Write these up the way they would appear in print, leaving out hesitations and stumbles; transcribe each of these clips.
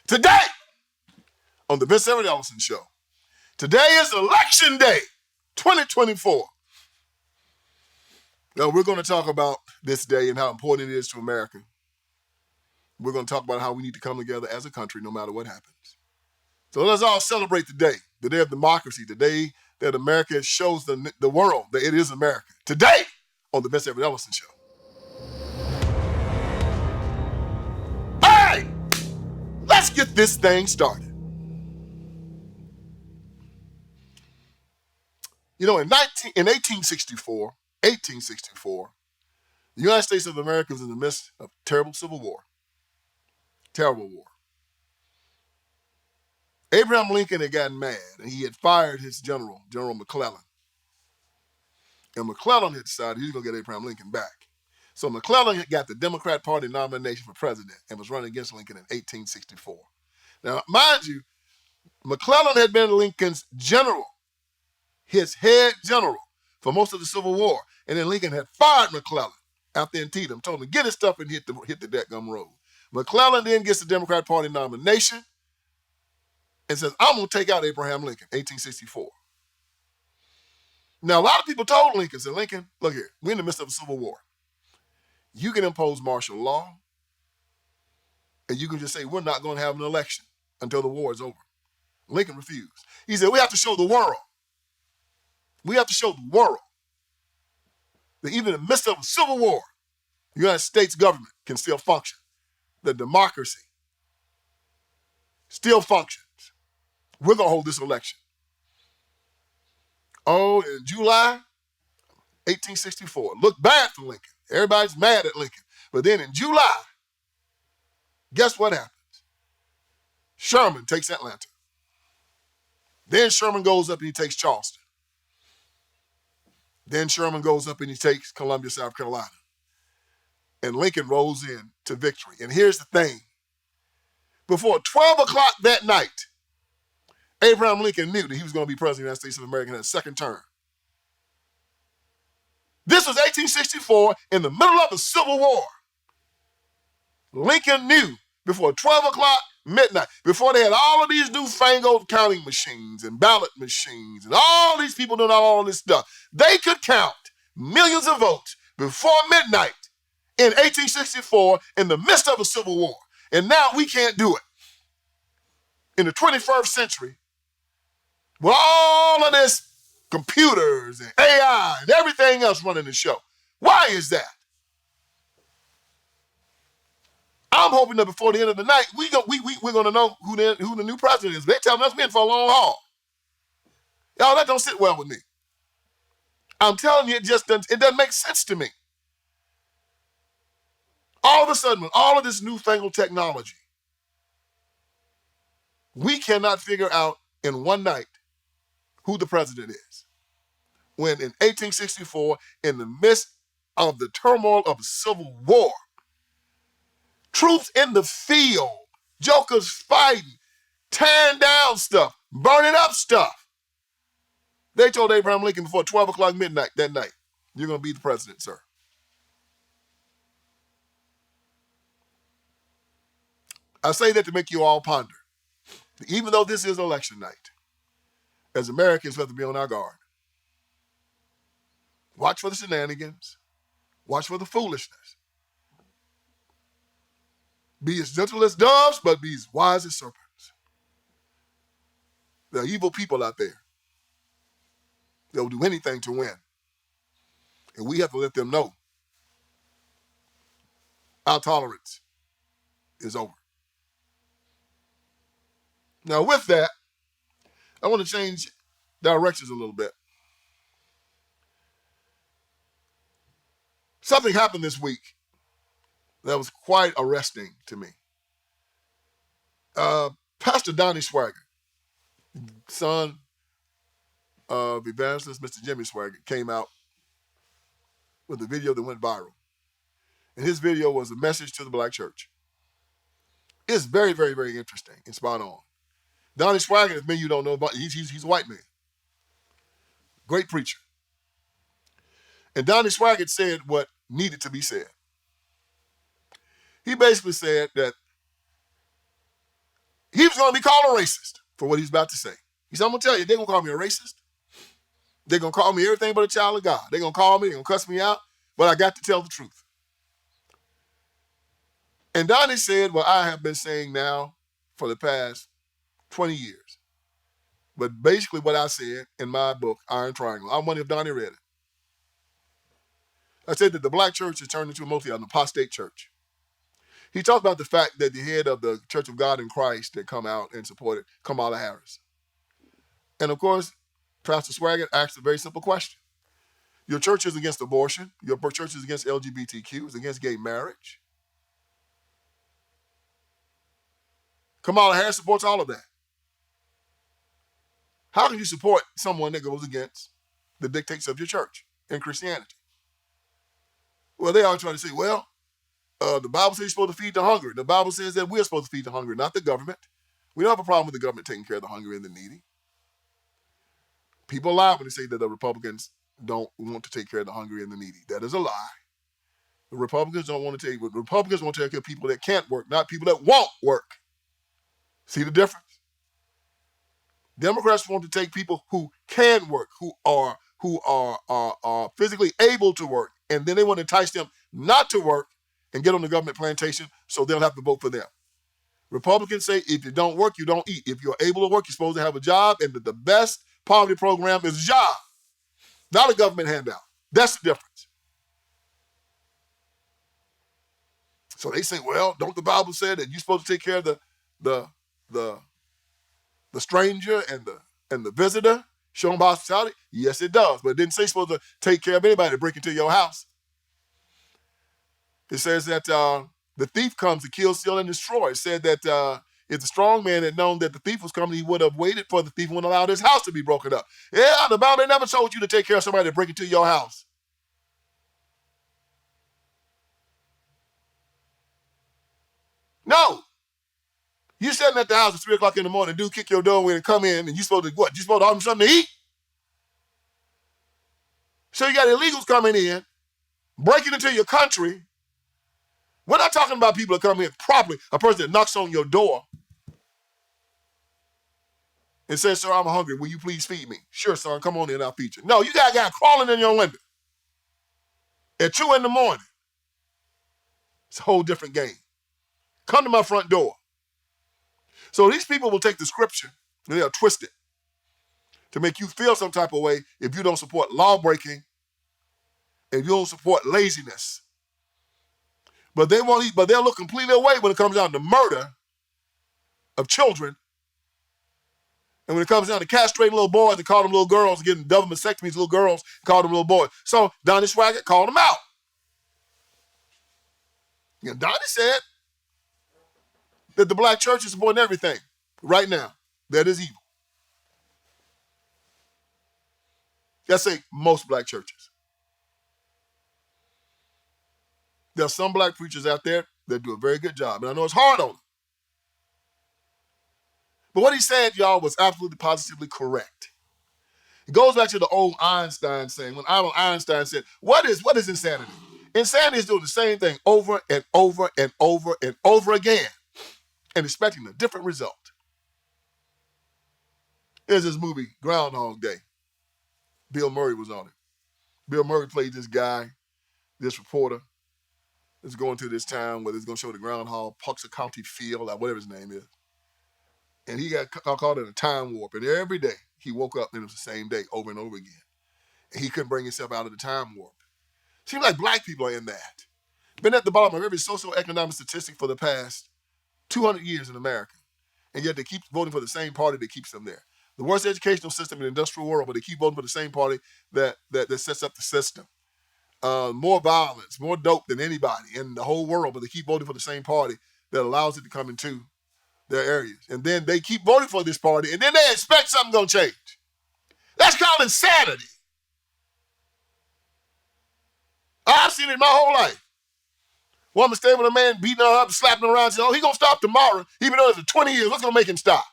Today on the VinceEverettEllison Show. Today is Election Day 2024. Now, we're going to talk about this day and how important it is to America. We're going to talk about how we need to come together as a country no matter what happens. So let's all celebrate the day of democracy, the day that America shows the world that it is America. Today on the VinceEverettEllison Show. All right, let's get this thing started. You know, in 1864, the United States of America was in the midst of a terrible civil war. Terrible war. Abraham Lincoln had gotten mad, and he had fired his General McClellan. And McClellan had decided he was going to get Abraham Lincoln back. So McClellan had got the Democrat Party nomination for president and was running against Lincoln in 1864. Now, mind you, McClellan had been Lincoln's general, his head general, for most of the Civil War. And then Lincoln had fired McClellan after Antietam, told him to get his stuff and hit the dadgum road. McClellan then gets the Democrat Party nomination and says, I'm going to take out Abraham Lincoln, 1864. Now, a lot of people told Lincoln, said, Lincoln, look here, we're in the midst of a civil war. You can impose martial law, and you can just say, we're not going to have an election until the war is over. Lincoln refused. He said, we have to show the world. We have to show the world that even in the midst of a civil war, the United States government can still function. The democracy still functions. We're going to hold this election. Oh, in July 1864, looked bad for Lincoln. Everybody's mad at Lincoln. But then in July, guess what happens? Sherman takes Atlanta. Then Sherman goes up and he takes Charleston. Then Sherman goes up and he takes Columbia, South Carolina. And Lincoln rolls in to victory. And here's the thing. Before 12 o'clock that night, Abraham Lincoln knew that he was going to be president of the United States of America in his second term. This was 1864, in the middle of the Civil War. Lincoln knew before 12 o'clock midnight, before they had all of these newfangled counting machines and ballot machines and all these people doing all this stuff, they could count millions of votes before midnight in 1864 in the midst of a civil war. And now we can't do it. In the 21st century, with all of this computers and AI and everything else running the show. Why is that? I'm hoping that before the end of the night, we're going to know who the new president is. They're telling us we're in for a long haul. Y'all, that don't sit well with me. I'm telling you, it doesn't make sense to me. All of a sudden, with all of this newfangled technology, we cannot figure out in one night who the president is. When in 1864, in the midst of the turmoil of a civil war, troops in the field, jokers fighting, tearing down stuff, burning up stuff, they told Abraham Lincoln before 12 o'clock midnight that night, you're going to be the president, sir. I say that to make you all ponder. Even though this is election night, as Americans, we have to be on our guard. Watch for the shenanigans. Watch for the foolishness. Be as gentle as doves, but be as wise as serpents. There are evil people out there. They'll do anything to win. And we have to let them know our tolerance is over. Now, with that, I want to change directions a little bit. Something happened this week that was quite arresting to me. Pastor Donnie Swagger, son of evangelist Mr. Jimmy Swagger, came out with a video that went viral. And his video was a message to the black church. It's very, very, very interesting and spot on. Donnie Swagger, if many of you don't know about, he's a white man. Great preacher. And Donnie Swagger said what needed to be said. He basically said that he was going to be called a racist for what he's about to say. He said, I'm going to tell you, they're going to call me a racist. They're going to call me everything but a child of God. They're going to call me, they're going to cuss me out, but I got to tell the truth. And Donnie said what I have been saying now for the past 20 years. But basically what I said in my book, Iron Triangle, I wonder if Donnie read it. I said that the black church has turned into mostly an apostate church. He talked about the fact that the head of the Church of God in Christ had come out and supported Kamala Harris. And of course, Pastor Swaggart asked a very simple question. Your church is against abortion. Your church is against LGBTQ. It's against gay marriage. Kamala Harris supports all of that. How can you support someone that goes against the dictates of your church and Christianity? Well, they are trying to say, well, the Bible says you're supposed to feed the hungry. The Bible says that we're supposed to feed the hungry, not the government. We don't have a problem with the government taking care of the hungry and the needy. People lie when they say that the Republicans don't want to take care of the hungry and the needy. That is a lie. The Republicans don't want to take, the Republicans want to take care of people that can't work, not people that won't work. See the difference? Democrats want to take people who can work, who are physically able to work, and then they want to entice them not to work and get on the government plantation so they'll have to vote for them. Republicans say if you don't work, you don't eat. If you're able to work, you're supposed to have a job, and the best poverty program is a job, not a government handout. That's the difference. So they say, well, don't the Bible say that you're supposed to take care of the stranger and the visitor, show them hospitality? Yes, it does. But it didn't say you're supposed to take care of anybody that break into your house. It says that the thief comes to kill, steal, and destroy. It said that if the strong man had known that the thief was coming, he would have waited for the thief and wouldn't allow his house to be broken up. Yeah, the Bible never told you to take care of somebody that break into your house. No. You sitting at the house at 3 o'clock in the morning, dude kick your door in and come in, and you supposed to what? You supposed to offer him something to eat? So you got illegals coming in, breaking into your country. We're not talking about people that come in properly, a person that knocks on your door and says, sir, I'm hungry. Will you please feed me? Sure, son, come on in, I'll feed you. No, you got a guy crawling in your window at 2 in the morning. It's a whole different game. Come to my front door. So these people will take the scripture and they'll twist it to make you feel some type of way if you don't support law breaking, if you don't support laziness. But they won't eat, but they'll look completely away when it comes down to murder of children. And when it comes down to castrating little boys and call them little girls, getting double mastectomies, little girls, call them little boys. So Donnie Swaggart called them out. And Donnie said that the black church is supporting everything right now that is evil. Let's say most black churches. There are some black preachers out there that do a very good job, and I know it's hard on them. But what he said, y'all, was absolutely positively correct. It goes back to the old Einstein saying, when Albert Einstein said, what is insanity? Insanity is doing the same thing over and over and over and over again and expecting a different result. There's this movie, Groundhog Day. Bill Murray was on it. Bill Murray played this guy, this reporter, that's going to this town where it's going to show the groundhog, Puxa County Field, or whatever his name is. And he got caught in a time warp. And every day he woke up and it was the same day over and over again. And he couldn't bring himself out of the time warp. Seems like black people are in that. Been at the bottom of every socioeconomic statistic for the past 200 years in America. And yet they keep voting for the same party that keeps them there. The worst educational system in the industrial world, but they keep voting for the same party that sets up the system. More violence, more dope than anybody in the whole world, but they keep voting for the same party that allows it to come into their areas. And then they keep voting for this party, and then they expect something's going to change. That's called insanity. I've seen it my whole life. Woman staying with a man, beating her up, slapping her around, saying, oh, he's going to stop tomorrow, even though it's 20 years. What's going to make him stop?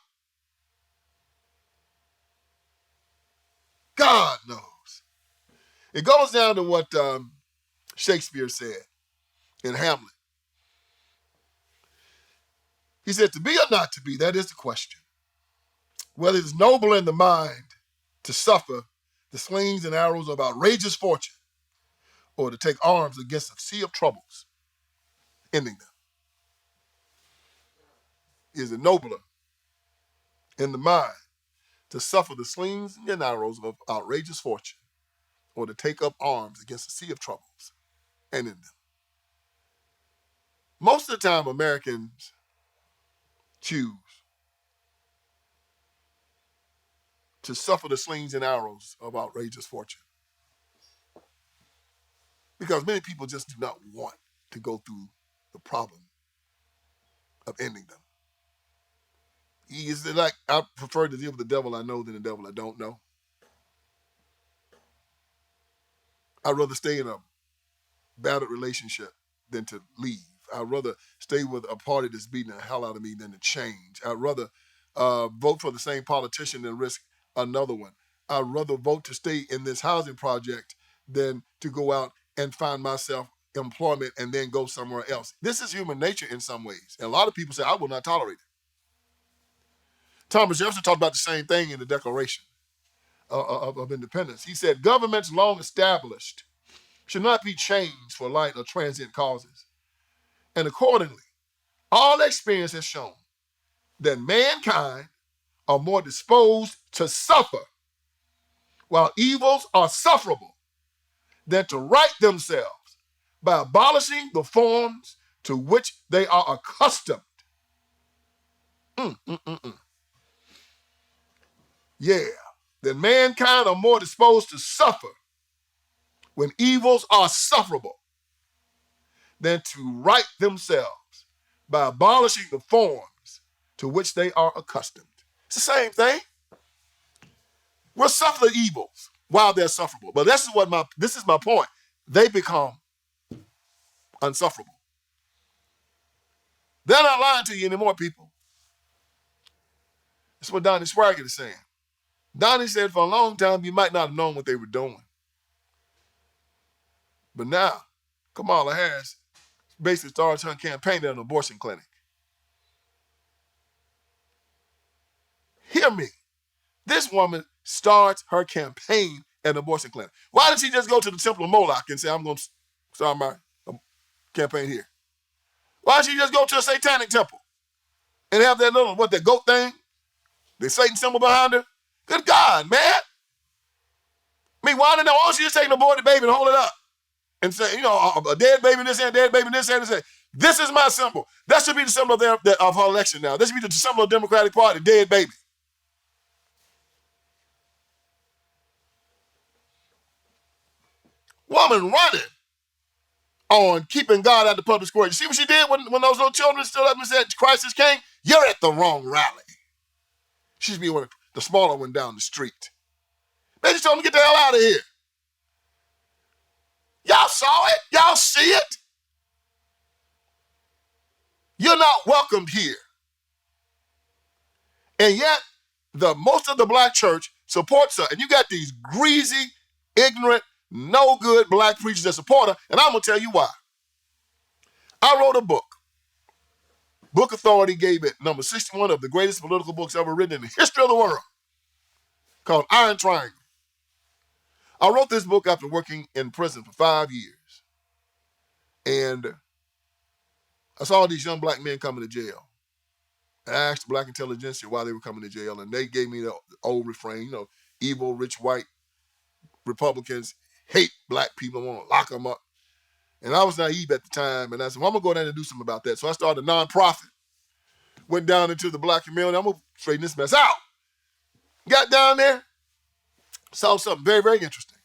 God knows. It goes down to what Shakespeare said in Hamlet. He said, to be or not to be, that is the question. Whether it is noble in the mind to suffer the slings and arrows of outrageous fortune or to take arms against a sea of troubles, ending them. Is it nobler in the mind to suffer the slings and arrows of outrageous fortune or to take up arms against a sea of troubles, ending them? Most of the time, Americans choose to suffer the slings and arrows of outrageous fortune because many people just do not want to go through the problem of ending them. Is it like, I prefer to deal with the devil I know than the devil I don't know? I'd rather stay in a battered relationship than to leave. I'd rather stay with a party that's beating the hell out of me than to change. I'd rather vote for the same politician than risk another one. I'd rather vote to stay in this housing project than to go out and find myself employment and then go somewhere else. This is human nature in some ways. And a lot of people say, I will not tolerate it. Thomas Jefferson talked about the same thing in the Declaration of Independence. He said, governments long established should not be changed for light or transient causes. And accordingly, all experience has shown that mankind are more disposed to suffer while evils are sufferable than to right themselves by abolishing the forms to which they are accustomed. Yeah, that mankind are more disposed to suffer when evils are sufferable than to right themselves by abolishing the forms to which they are accustomed. It's the same thing. We'll suffer the evils while they're sufferable. But this is my point. They become unsufferable. They're not lying to you anymore, people. That's what Donnie Swaggart is saying. Donnie said for a long time you might not have known what they were doing. But now, Kamala Harris basically started her campaign at an abortion clinic. Hear me. This woman starts her campaign at an abortion clinic. Why didn't she just go to the Temple of Moloch and say, I'm going to start my campaign here? Why didn't she just go to a satanic temple and have that little, that goat thing? The Satan symbol behind her? Good God, man. I mean, why don't she just take an aborted baby and hold it up and say, a dead baby in this hand, dead baby in this hand, and say, this is my symbol. That should be the symbol of her election now. This should be the symbol of the Democratic Party, dead baby. Woman running on keeping God out of the public square. You see what she did when those little children stood up and said, Christ is king? You're at the wrong rally. She should be the smaller one down the street. They just told them to get the hell out of here. Y'all saw it? Y'all see it? You're not welcomed here. And yet, most of the black church supports her. And you got these greasy, ignorant, no good black preachers that support her. And I'm going to tell you why. I wrote a book. Book Authority gave it number 61 of the greatest political books ever written in the history of the world, called Iron Triangle. I wrote this book after working in prison for 5 years. And I saw these young black men coming to jail. I asked the black intelligentsia why they were coming to jail, and they gave me the old refrain, evil, rich, white Republicans hate black people, want to lock them up. And I was naive at the time, and I said, well, I'm going to go down and do something about that. So I started a nonprofit. Went down into the black community. I'm going to straighten this mess out. Got down there, saw something very, very interesting.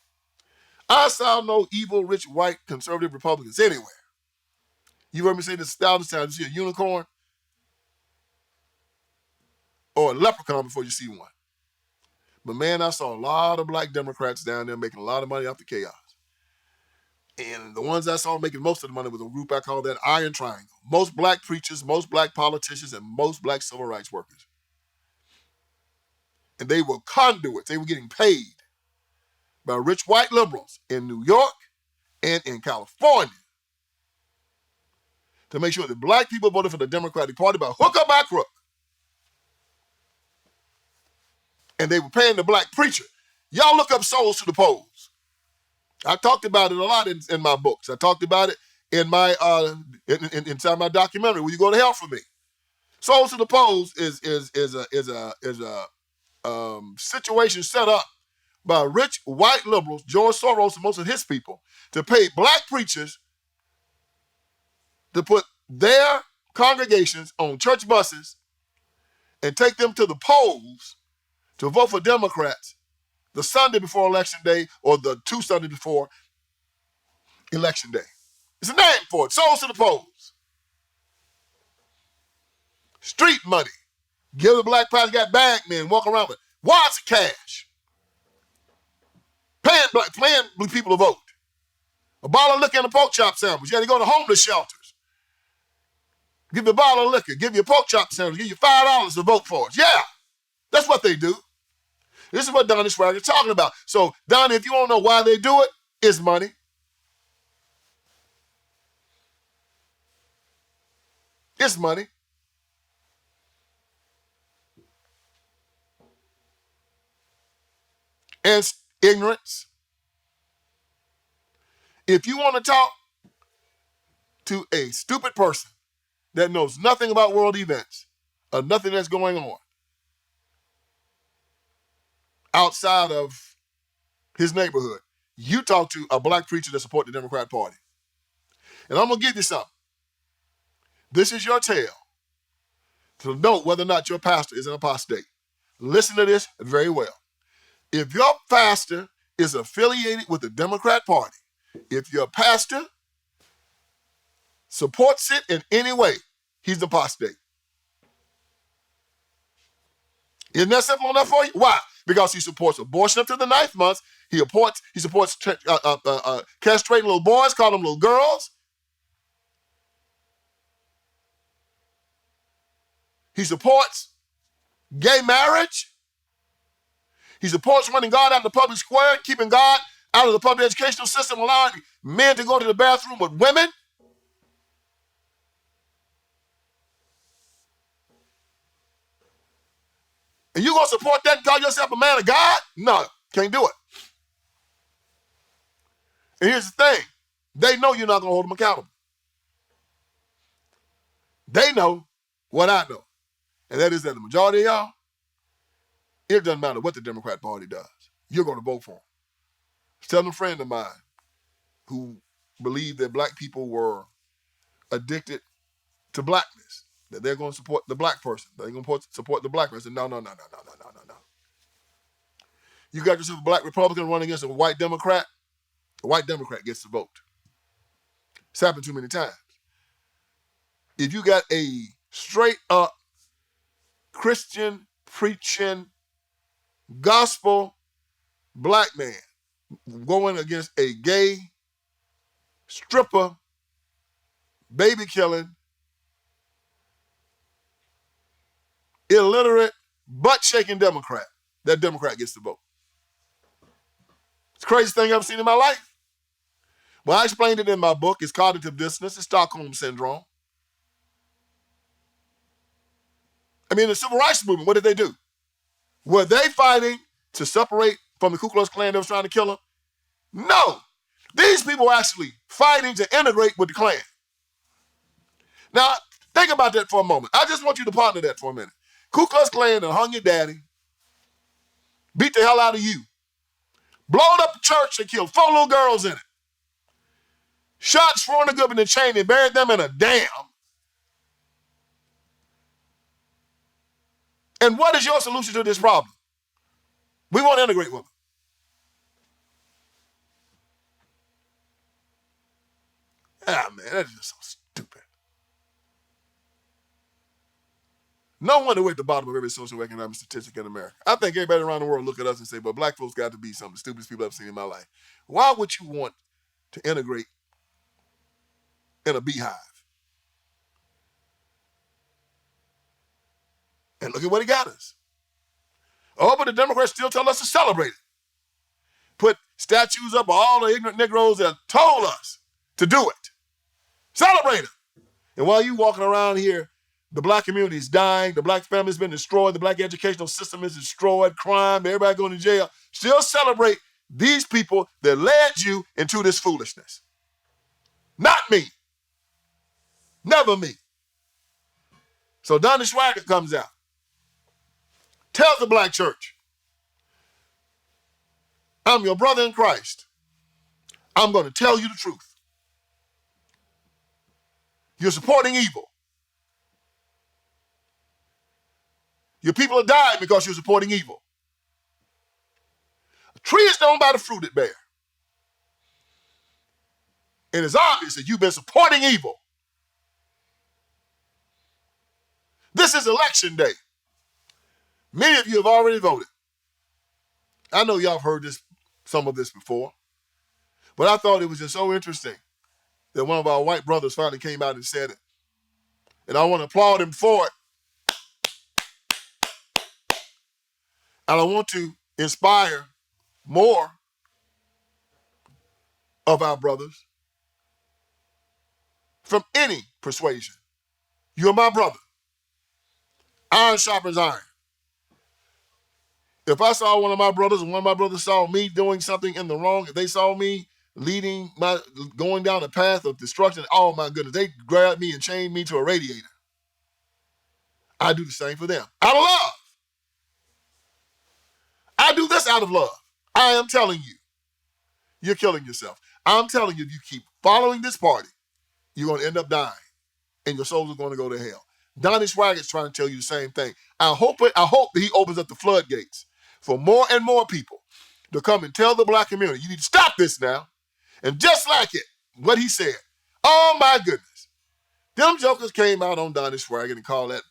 I saw no evil, rich, white, conservative Republicans anywhere. You heard me say this 1,000 times. You see a unicorn or a leprechaun before you see one. But man, I saw a lot of black Democrats down there making a lot of money off the chaos. And the ones I saw making most of the money was a group I call that Iron Triangle. Most black preachers, most black politicians, and most black civil rights workers. And they were conduits. They were getting paid by rich white liberals in New York and in California to make sure that black people voted for the Democratic Party by hook or by crook. And they were paying the black preacher. Y'all look up Souls to the Polls. I talked about it a lot in my books. I talked about it in my inside my documentary, Will You Go to Hell for Me? Souls to the Polls is a situation set up by rich white liberals, George Soros and most of his people, to pay black preachers to put their congregations on church buses and take them to the polls to vote for Democrats the Sunday before Election Day or the 2 Sundays before Election Day. It's a name for it. Souls to the polls. Street money. Give the black pastor got bag men walk around with wads of cash. Paying blue people to vote. A bottle of liquor and a pork chop sandwich. You had to go to homeless shelters. Give you a bottle of liquor, give you a pork chop sandwich, give you $5 to vote for us. Yeah, that's what they do. This is what Donnie Swagger is talking about. So, Donnie, if you don't know why they do it, it's money. It's money. And ignorance. If you want to talk to a stupid person that knows nothing about world events or nothing that's going on outside of his neighborhood, you talk to a black preacher that supports the Democrat Party. And I'm going to give you something. This is your tale to know whether or not your pastor is an apostate. Listen to this very well. If your pastor is affiliated with the Democrat Party, if your pastor supports it in any way, he's an apostate. Isn't that simple enough for you? Why? Because he supports abortion up to the 9th month. He supports castrating little boys, calling them little girls. He supports gay marriage. He supports running God out of the public square, keeping God out of the public educational system, allowing men to go to the bathroom with women. And you going to support that and call yourself a man of God? No, can't do it. And here's the thing. They know you're not going to hold them accountable. They know what I know. And that is that the majority of y'all, it doesn't matter what the Democrat Party does. You're going to vote for them. I was telling a friend of mine who believed that black people were addicted to blackness, that they're going to support the black person. They're going to support the black person. No. You got yourself a black Republican running against a white Democrat gets the vote. It's happened too many times. If you got a straight up Christian preaching gospel black man going against a gay stripper, baby killing, illiterate, butt-shaking Democrat, that Democrat gets the vote. It's the craziest thing I've ever seen in my life. Well, I explained it in my book. It's cognitive dissonance. It's Stockholm Syndrome. I mean, the Civil Rights Movement, what did they do? Were they fighting to separate from the Ku Klux Klan that was trying to kill them? No. These people were actually fighting to integrate with the Klan. Now, think about that for a moment. I just want you to ponder that for a minute. Ku Klux Klan and hung your daddy, beat the hell out of you, blowed up the church and killed 4 little girls in it, shot Schwerner Goodman and Cheney, buried them in a dam. And what is your solution to this problem? We want to integrate with them. Ah, man, that's just so stupid. No wonder we're at the bottom of every socioeconomic statistic in America. I think everybody around the world look at us and say, but black folks got to be some of the stupidest people I've seen in my life. Why would you want to integrate in a beehive? And look at what he got us. Oh, but the Democrats still tell us to celebrate it. Put statues up of all the ignorant Negroes that told us to do it. Celebrate it. And while you walking around here, the black community is dying, the black family's been destroyed, the black educational system is destroyed, crime, everybody going to jail, still celebrate these people that led you into this foolishness. Not me. Never me. So Donnie Swagger comes out, tells the black church, I'm your brother in Christ. I'm going to tell you the truth. You're supporting evil. Your people are dying because you're supporting evil. A tree is known by the fruit it bears. And it's obvious that you've been supporting evil. This is election day. Many of you have already voted. I know y'all have heard some of this before, but I thought it was just so interesting that one of our white brothers finally came out and said it. And I want to applaud him for it. And I want to inspire more of our brothers from any persuasion. You're my brother. Iron sharpens iron. If I saw one of my brothers and one of my brothers saw me doing something in the wrong, if they saw me going down a path of destruction, oh my goodness, they grab me and chain me to a radiator. I do the same for them. Out of love. I do this out of love. I am telling you, you're killing yourself. I'm telling you, if you keep following this party, you're going to end up dying, and your souls are going to go to hell. Donnie Swagger is trying to tell you the same thing. I hope that he opens up the floodgates for more and more people to come and tell the black community, you need to stop this now. And just like it, what he said, oh my goodness, them jokers came out on Donnie Swagger and called that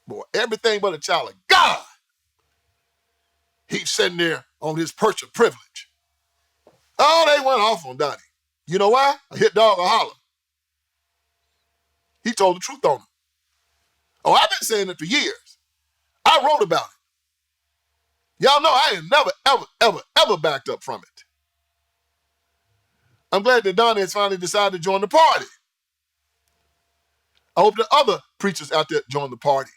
boy everything but a child of God. He's sitting there on his perch of privilege. Oh, they went off on Donnie. You know why? A hit dog or holler. He told the truth on him. Oh, I've been saying it for years. I wrote about it. Y'all know I ain't never, ever, ever, ever backed up from it. I'm glad that Donnie has finally decided to join the party. I hope that other preachers out there join the party.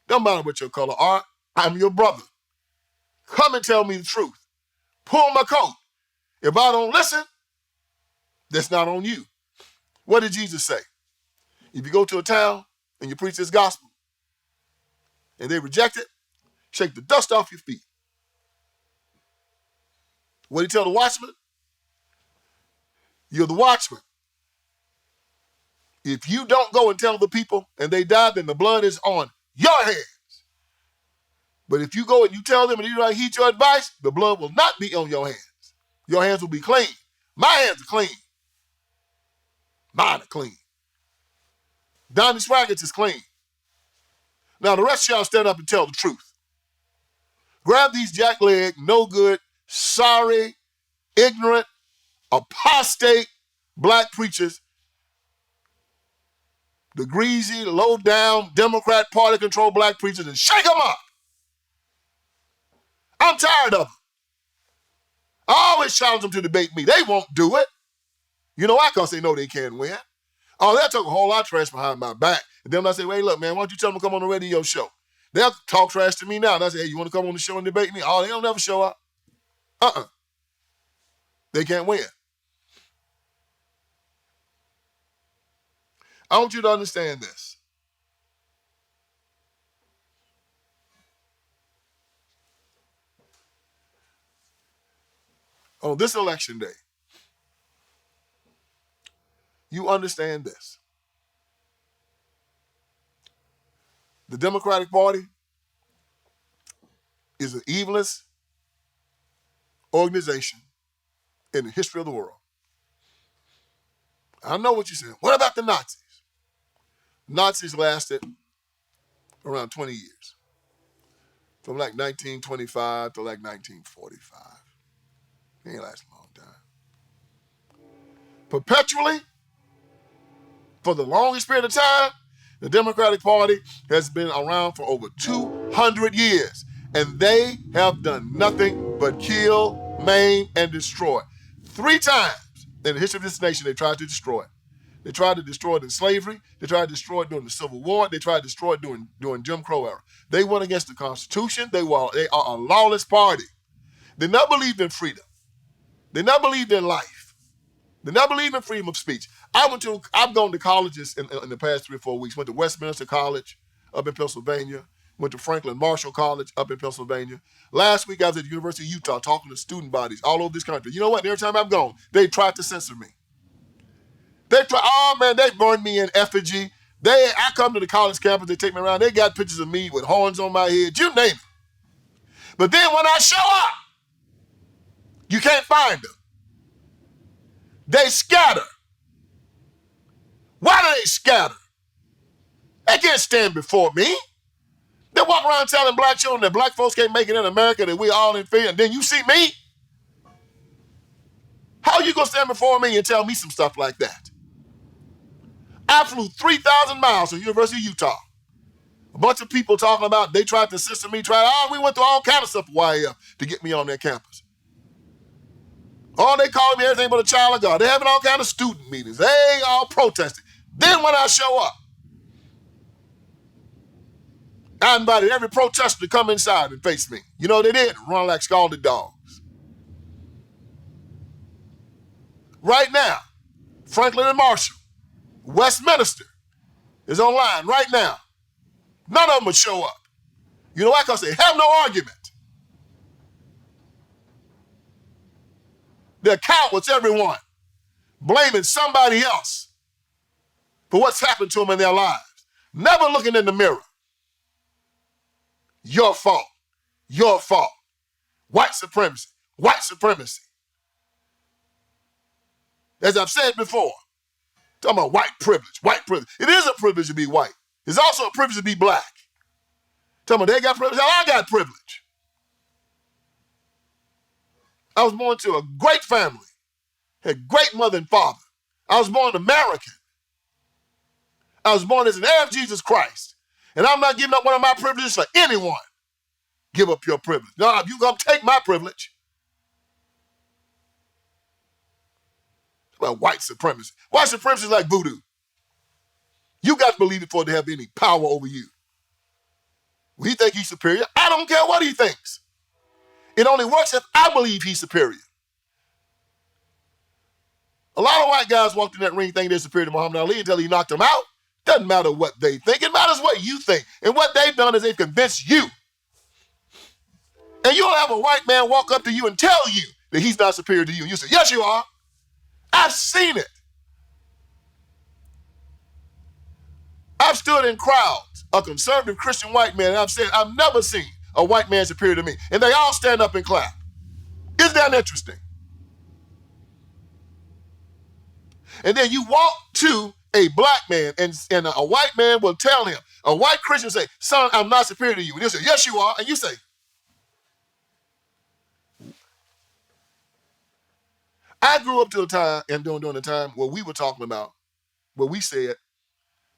Don't matter what your color are. I'm your brother. Come and tell me the truth. Pull my coat. If I don't listen, that's not on you. What did Jesus say? If you go to a town and you preach this gospel and they reject it, shake the dust off your feet. What did he tell the watchman? You're the watchman. If you don't go and tell the people and they die, then the blood is on your hands. But if you go and you tell them and you don't heed your advice, the blood will not be on your hands. Your hands will be clean. My hands are clean. Mine are clean. Donnie Swagger is clean. Now the rest of y'all stand up and tell the truth. Grab these jackleg, no good, sorry, ignorant, apostate black preachers, the greasy, low-down, Democrat party-controlled black preachers, and shake them up. I'm tired of them. I always challenge them to debate me. They won't do it. You know why? Because they know they can't win. Oh, they'll talk a whole lot of trash behind my back. And then I say, wait, look, man, why don't you tell them to come on the radio show? They'll talk trash to me now. And I say, hey, you want to come on the show and debate me? Oh, they don't never show up. They can't win. I want you to understand this. On this election day, you understand this. The Democratic Party is the evilest organization in the history of the world. I know what you're saying. What about the Nazis? Nazis lasted around 20 years, from like 1925 to like 1945. They ain't last a long time. Perpetually, for the longest period of time, the Democratic Party has been around for over 200 years, and they have done nothing but kill, maim, and destroy. 3 times in the history of this nation, they tried to destroy it. They tried to destroy it in slavery. They tried to destroy it during the Civil War. They tried to destroy it during Jim Crow era. They went against the Constitution. They are a lawless party. They never believed in freedom. They never believed in life. They never believed in freedom of speech. I've gone to colleges in the past 3 or 4 weeks. Went to Westminster College up in Pennsylvania. Went to Franklin Marshall College up in Pennsylvania. Last week I was at the University of Utah talking to student bodies all over this country. You know what? Every time I've gone, they tried to censor me. They burned me in effigy. I come to the college campus, they take me around, they got pictures of me with horns on my head, you name it. But then when I show up, you can't find them. They scatter. Why do they scatter? They can't stand before me. They walk around telling black children that black folks can't make it in America, that we all in fear, and then you see me? How are you going to stand before me and tell me some stuff like that? I flew 3,000 miles to the University of Utah. A bunch of people talking about they tried to censor me, we went through all kind of stuff to get me on their campus. Oh, they calling me everything but a child of God. They're having all kind of student meetings. They all protesting. Then when I show up, I invited every protester to come inside and face me. You know what they did? Run like scalded dogs. Right now, Franklin and Marshall, Westminster is online right now. None of them would show up. You know why? Because they have no argument. They're cowards, everyone, blaming somebody else for what's happened to them in their lives. Never looking in the mirror. Your fault. Your fault. White supremacy. White supremacy. As I've said before, talking about white privilege. White privilege. It is a privilege to be white. It's also a privilege to be black. Talking about they got privilege. I got privilege. I was born to a great family. Had great mother and father. I was born American. I was born as an heir of Jesus Christ. And I'm not giving up one of my privileges for anyone. Give up your privilege. No, you gonna take my privilege. It's about white supremacy. White supremacy is like voodoo. You got to believe it for it to have any power over you. When he think he's superior, I don't care what he thinks. It only works if I believe he's superior. A lot of white guys walked in that ring thinking they're superior to Muhammad Ali until he knocked them out. Doesn't matter what they think. It matters what you think. And what they've done is they've convinced you. And you'll have a white man walk up to you and tell you that he's not superior to you. And you say, yes, you are. I've seen it. I've stood in crowds, a conservative Christian white man, and I've said, I've never seen a white man superior to me. And they all stand up and clap. Isn't that interesting? And then you walk to a black man, and a white man will tell him, a white Christian say, son, I'm not superior to you. And he'll say, yes, you are. And you say, I grew up to a time, and during the time where we were talking about, where we said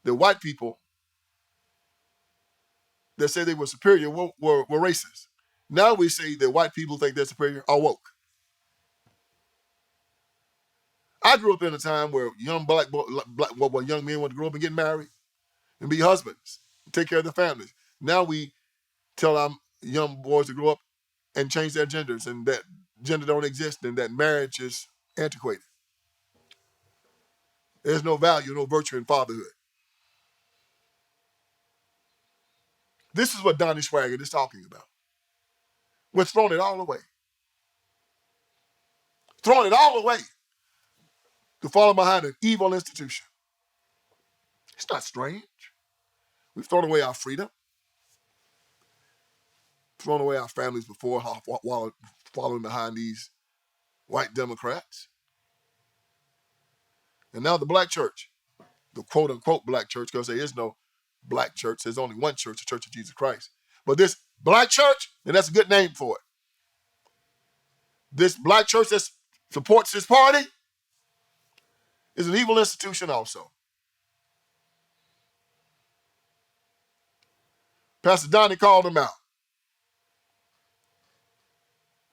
that white people that said they were superior were racist. Now we say that white people think they're superior are woke. I grew up in a time where young young men want to grow up and get married and be husbands, and take care of their families. Now we tell our young boys to grow up and change their genders, and that gender don't exist, and that marriage is antiquated. There's no value, no virtue in fatherhood. This is what Donnie Swagger is talking about. We're throwing it all away. Throwing it all away to follow behind an evil institution. It's not strange. We've thrown away our freedom. Thrown away our families before while following behind these white Democrats. And now the black church, the quote-unquote black church, because there is no black church. There's only one church, the Church of Jesus Christ. But this black church, and that's a good name for it, this black church that supports this party is an evil institution also. Pastor Donnie called them out.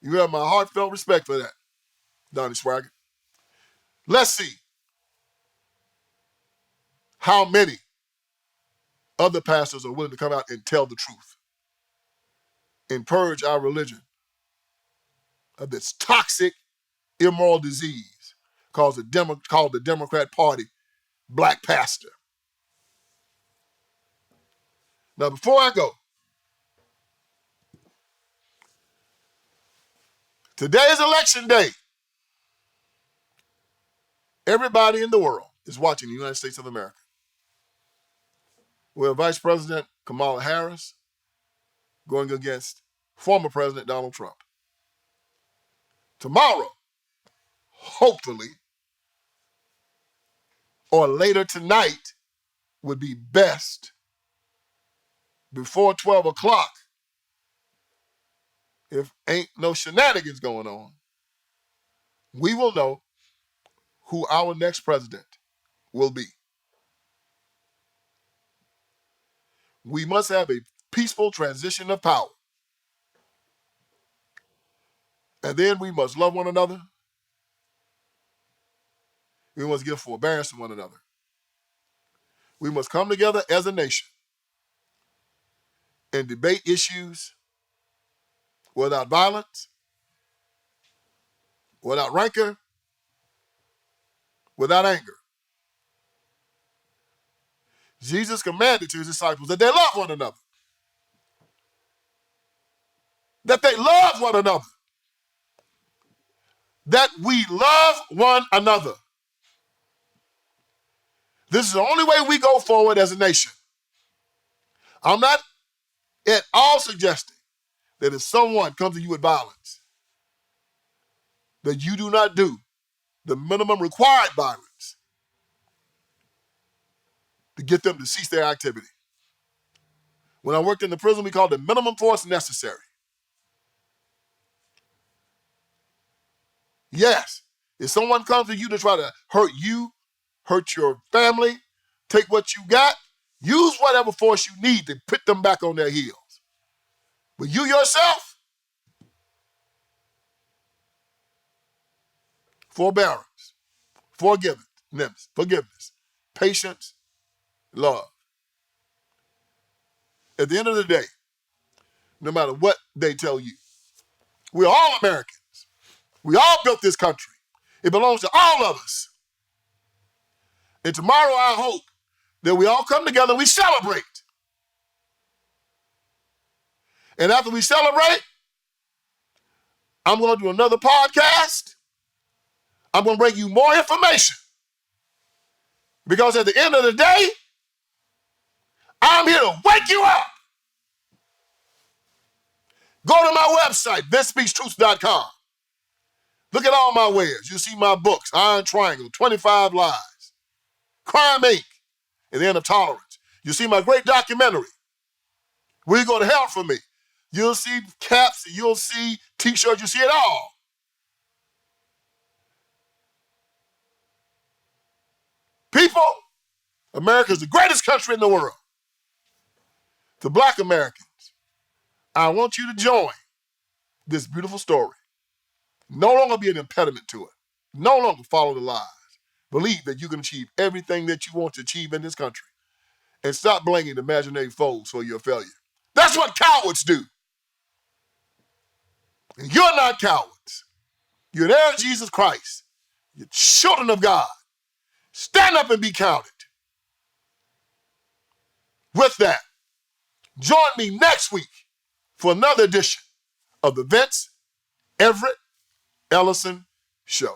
You have my heartfelt respect for that, Donnie Swagger. Let's see. how many other pastors are willing to come out and tell the truth and purge our religion of this toxic, immoral disease called the Democrat Party black pastor. Now, before I go, today is election day. Everybody in the world is watching the United States of America. We have Vice President Kamala Harris going against former President Donald Trump. Tomorrow, hopefully, or later tonight, would be best before 12 o'clock, if ain't no shenanigans going on, we will know who our next president will be. We must have a peaceful transition of power. And then we must love one another. We must give forbearance to one another. We must come together as a nation and debate issues without violence, without rancor, without anger. Jesus commanded to his disciples that they love one another. That they love one another. That we love one another. This is the only way we go forward as a nation. I'm not at all suggesting that if someone comes to you with violence, that you do not do the minimum required violence to get them to cease their activity. When I worked in the prison, we called it minimum force necessary. Yes, if someone comes to you to try to hurt you, hurt your family, take what you got, use whatever force you need to put them back on their heels. But you yourself, forbearance, forgiveness, patience, love. At the end of the day, no matter what they tell you, we're all Americans. We all built this country. It belongs to all of us. And tomorrow I hope that we all come together and we celebrate. And after we celebrate, I'm going to do another podcast. I'm going to bring you more information. Because at the end of the day, I'm here to wake you up. Go to my website, VinceSpeaksTruth.com. Look at all my wares. You'll see my books, Iron Triangle, 25 Lies, Crime Inc., and the End of Tolerance. You'll see my great documentary, Will You Go to Hell for Me? You'll see caps, you'll see t-shirts, you'll see it all. People, America is the greatest country in the world. To Black Americans, I want you to join this beautiful story. No longer be an impediment to it. No longer follow the lies. Believe that you can achieve everything that you want to achieve in this country. And stop blaming imaginary foes for your failure. That's what cowards do. And you're not cowards. You're an heir of Jesus Christ. You're children of God. Stand up and be counted. With that, join me next week for another edition of the Vince Everett Ellison Show.